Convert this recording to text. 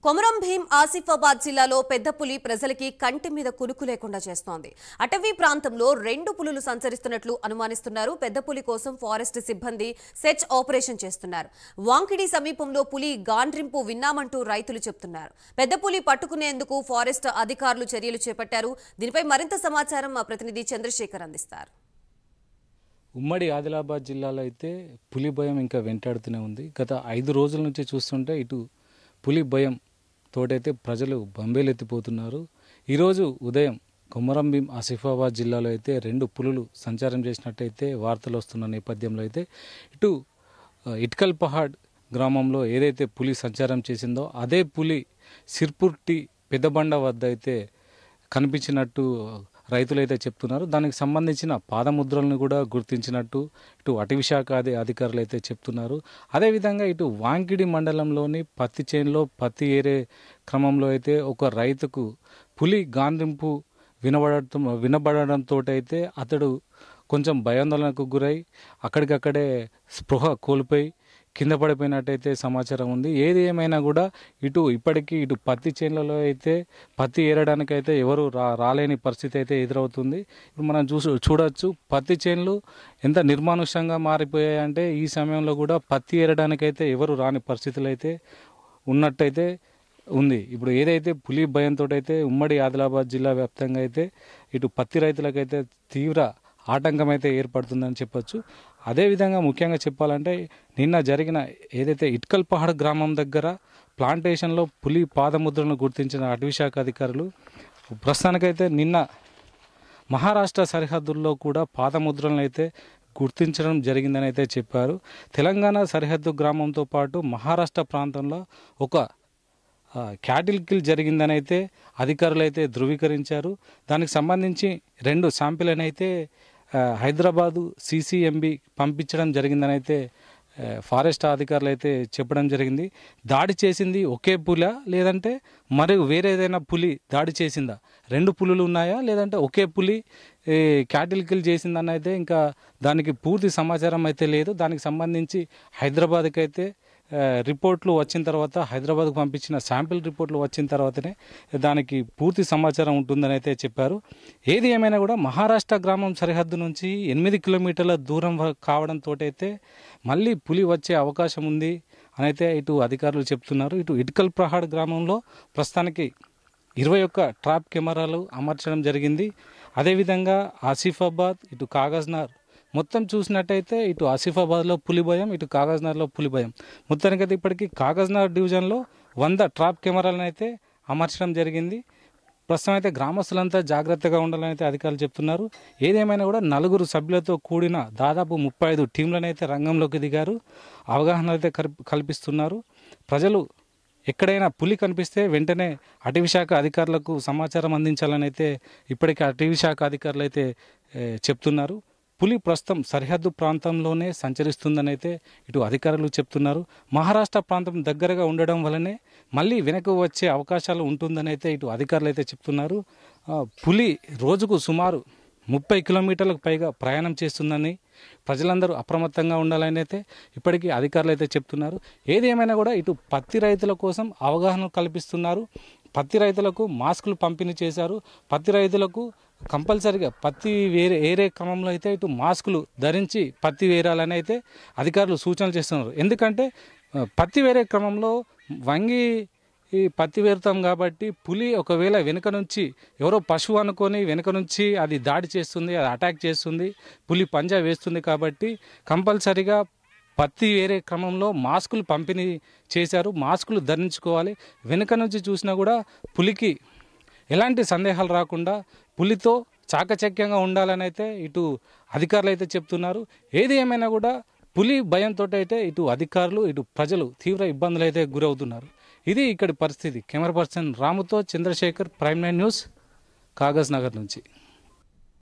కొమరం భీం ఆసిఫాబాద్ జిల్లాలో పెద్ద పులి ప్రజలకి కంటి మీద కునుకు లేకుండా చేస్తోంది. అటవీ ప్రాంతంలో 2 పులులు సంచరిస్తున్నట్లు అనుమానిస్తున్నారు. పెద్ద పులి కోసం ఫారెస్ట్ సిబ్బంది సెర్చ్ ఆపరేషన్ చేస్తున్నారు. వాంకిడి సమీపంలో పులి గాండ్రింపు విన్నామంటూ రైతులు చెబుతున్నారు. పెద్ద పులి పట్టుకునేందుకు ఫారెస్ట్ అధికారులు చర్యలు చేపట్టారు. దీనిపై మరింత సమాచారం మా ప్రతినిధి చంద్రశేఖర్ అందిస్తారు. ఉమ్మడి ఆదిలాబాద్ జిల్లాలో అయితే పులి భయం ఇంకా వెంటాడుతూనే ఉంది. గత 5 రోజుల నుంచి చూస్తుంటే ఇటు పులి భయం తోటైతే ప్రజలు బంబేలెత్తిపోతున్నారు. ఈరోజు ఉదయం కొమరం భీం ఆసిఫాబాద్ జిల్లాలో అయితే 2 పులులు సంచారం చేసినట్టయితే వార్తలు వస్తున్న నేపథ్యంలో అయితే ఇటు ఇట్కల్ పహాడ్ గ్రామంలో ఏదైతే పులి సంచారం చేసిందో అదే పులి సిర్పుర్టి పెద్దబండ వద్ద అయితే కనిపించినట్టు రైతులైతే చెప్తున్నారు. దానికి సంబంధించిన పాదముద్రలను కూడా గుర్తించినట్టు ఇటు అటవీ శాఖ అధికారులు అయితే చెప్తున్నారు. అదేవిధంగా ఇటు వాంకిడి మండలంలోని పత్తి చేనులో పత్తి ఏరే క్రమంలో అయితే ఒక రైతుకు పులి గాండ్రింపు వినబడడంతో అయితే అతడు కొంచెం భయాందోళనకు గురై అక్కడికక్కడే స్పృహ కోల్పోయి కింద పడిపోయినట్టయితే సమాచారం ఉంది. ఏది ఏమైనా కూడా ఇప్పటికీ పత్తి చేనులలో అయితే పత్తి ఏరడానికైతే ఎవరు రాలేని పరిస్థితి అయితే ఎదురవుతుంది. ఇప్పుడు మనం చూడొచ్చు పత్తి చేనులు ఎంత నిర్మానుష్యంగా మారిపోయాయంటే ఈ సమయంలో కూడా పత్తి ఏరడానికైతే ఎవరు రాని పరిస్థితులు అయితే ఉన్నట్టయితే ఉంది. ఇప్పుడు ఏదైతే పులి భయంతో అయితే ఉమ్మడి ఆదిలాబాద్ జిల్లా వ్యాప్తంగా అయితే పత్తి రైతులకైతే తీవ్ర ఆటంకం అయితే ఏర్పడుతుందని చెప్పొచ్చు. అదేవిధంగా ముఖ్యంగా చెప్పాలంటే నిన్న జరిగిన ఏదైతే ఇట్కల్ పహాడ్ గ్రామం దగ్గర ప్లాంటేషన్లో పులి పాదముద్రను గుర్తించిన అటవీ శాఖ అధికారులు ప్రస్తుతానికైతే నిన్న మహారాష్ట్ర సరిహద్దుల్లో కూడా పాదముద్రలను అయితే గుర్తించడం జరిగిందని అయితే చెప్పారు. తెలంగాణ సరిహద్దు గ్రామంతో పాటు మహారాష్ట్ర ప్రాంతంలో ఒక క్యాటిల్ కిల్ జరిగిందని అయితే అధికారులు అయితే ధృవీకరించారు. దానికి సంబంధించి 2 శాంపిల్ని అయితే హైదరాబాదు CCMB పంపించడం జరిగిందని అయితే ఫారెస్ట్ అధికారులు అయితే చెప్పడం జరిగింది. దాడి చేసింది ఒకే పులా లేదంటే మరి వేరే ఏదైనా పులి దాడి చేసిందా, 2 పులులు ఉన్నాయా లేదంటే ఒకే పులి క్యాటిల్ కిల్ చేసిందని అయితే ఇంకా దానికి పూర్తి సమాచారం అయితే లేదు. దానికి సంబంధించి హైదరాబాద్కి అయితే రిపోర్ట్లు వచ్చిన తర్వాత హైదరాబాద్కు పంపించిన శాంపిల్ రిపోర్ట్లు వచ్చిన తర్వాతనే దానికి పూర్తి సమాచారం ఉంటుందని అయితే చెప్పారు. ఏది ఏమైనా కూడా మహారాష్ట్ర గ్రామం సరిహద్దు నుంచి 8 కిలోమీటర్ల దూరం కావడంతో అయితే మళ్ళీ పులి వచ్చే అవకాశం ఉంది అని అయితే అధికారులు చెప్తున్నారు. ఇట్కల్ పహాడ్ గ్రామంలో ప్రస్తుతానికి 21 ట్రాప్ కెమెరాలు అమర్చడం జరిగింది. అదేవిధంగా ఆసిఫాబాద్ కాగజ్నగర్ మొత్తం చూసినట్టయితే ఆసిఫాబాద్లో పులి భయం, కాగజ్నగర్లో పులి భయం. మొత్తానికైతే ఇప్పటికీ కాగజ్నగర్ డివిజన్లో 100 ట్రాప్ కెమెరాలను అయితే అమర్చడం జరిగింది. ప్రస్తుతం అయితే గ్రామస్తులంతా జాగ్రత్తగా ఉండాలని అయితే అధికారులు చెప్తున్నారు. ఏదేమైనా కూడా 4 సభ్యులతో కూడిన దాదాపు 35 టీంలను అయితే రంగంలోకి దిగారు. అవగాహన అయితే కల్పిస్తున్నారు. ప్రజలు ఎక్కడైనా పులి కనిపిస్తే వెంటనే అటవీ శాఖ అధికారులకు సమాచారం అందించాలని అయితే ఇప్పటికే అటవీ శాఖ అధికారులు అయితే చెప్తున్నారు. పులి ప్రస్తుతం సరిహద్దు ప్రాంతంలోనే సంచరిస్తుందని అయితే అధికారులు చెప్తున్నారు. మహారాష్ట్ర ప్రాంతం దగ్గరగా ఉండడం వల్లనే మళ్ళీ వెనక్కి వచ్చే అవకాశాలు ఉంటుందని అయితే అధికారులు అయితే చెప్తున్నారు. పులి రోజుకు సుమారు 30 కిలోమీటర్లకు పైగా ప్రయాణం చేస్తుందని ప్రజలందరూ అప్రమత్తంగా ఉండాలని అయితే ఇప్పటికీ అధికారులు అయితే చెప్తున్నారు. ఏది ఏమైనా కూడా పత్తి రైతుల కోసం అవగాహన కల్పిస్తున్నారు. పత్తి రైతులకు మాస్కులు పంపిణీ చేశారు. పత్తి రైతులకు కంపల్సరీగా పత్తి ఏరే క్రమంలో అయితే మాస్కులు ధరించి పత్తి వేరాలని అయితే అధికారులు సూచనలు చేస్తున్నారు. ఎందుకంటే పత్తి వేరే క్రమంలో వంగి పత్తి వేరుతాం కాబట్టి పులి ఒకవేళ వెనుక నుంచి ఎవరో పశువు అనుకొని వెనుక నుంచి అది దాడి చేస్తుంది, అది అటాక్ చేస్తుంది, పులి పంజా వేస్తుంది. కాబట్టి కంపల్సరీగా పత్తి వేరే క్రమంలో మాస్కులు పంపిణీ చేశారు. మాస్కులు ధరించుకోవాలి. వెనుక నుంచి చూసినా కూడా పులికి ఎలాంటి సందేహాలు రాకుండా పులితో చాకచక్యంగా ఉండాలని అయితే అధికారులు అయితే చెప్తున్నారు. ఏది ఏమైనా కూడా పులి భయంతో అయితే అధికారులు ప్రజలు తీవ్ర ఇబ్బందులు అయితే గురవుతున్నారు. ఇది ఇక్కడి పరిస్థితి. కెమెరా పర్సన్ రాముతో చంద్రశేఖర్, ప్రైమ్ 9 న్యూస్, కాగజ్నగర్ నుంచి.